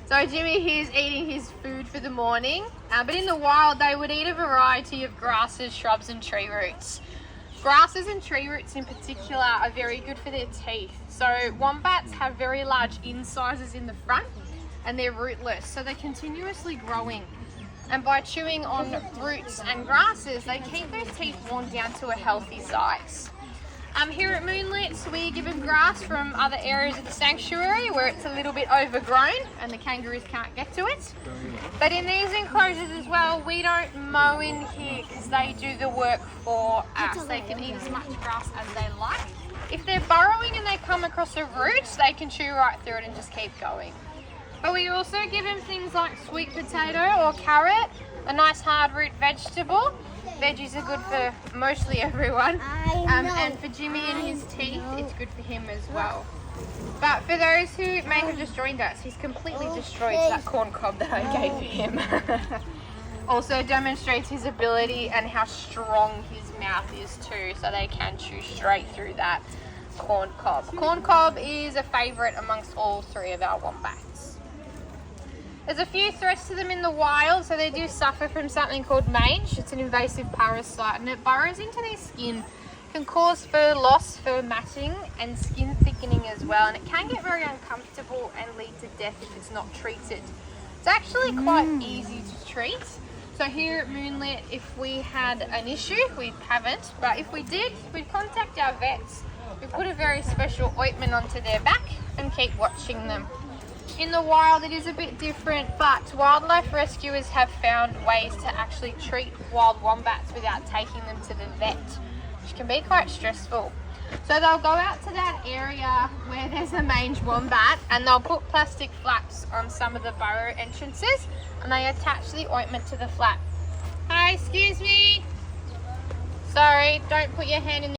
So Jimmy here's eating his food for the morning, but in the wild they would eat a variety of grasses, shrubs and tree roots. Grasses and tree roots in particular are very good for their teeth. So wombats have very large incisors in the front and they're rootless, so they're continuously growing. And by chewing on roots and grasses, they keep those teeth worn down to a healthy size. Here at Moonlit, we give them grass from other areas of the sanctuary where it's a little bit overgrown and the kangaroos can't get to it. But in these enclosures as well, we don't mow in here because they do the work for us. They can eat as much grass as they like. If they're burrowing and they come across a root, they can chew right through it and just keep going. But we also give them things like sweet potato or carrot, a nice hard root vegetable. Veggies are good for mostly everyone, and for Jimmy and his teeth, it's good for him as well. But for those who may have just joined us, he's completely destroyed that corn cob that I gave him. Also demonstrates his ability and how strong his mouth is too, so they can chew straight through that corn cob. Corn cob is a favourite amongst all three of our wombats. There's a few threats to them in the wild, so they do suffer from something called mange. It's an invasive parasite and it burrows into their skin. It can cause fur loss, fur matting and skin thickening as well, and it can get very uncomfortable and lead to death if it's not treated. It's actually quite easy to treat. So here at Moonlit, if we had an issue, we haven't, but if we did, we'd contact our vets. We put a very special ointment onto their back and keep watching them. In the wild it is a bit different, but wildlife rescuers have found ways to actually treat wild wombats without taking them to the vet, which can be quite stressful. So they'll go out to that area where there's a mange wombat and they'll put plastic flaps on some of the burrow entrances and they attach the ointment to the flap. Hi, excuse me. Sorry, don't put your hand in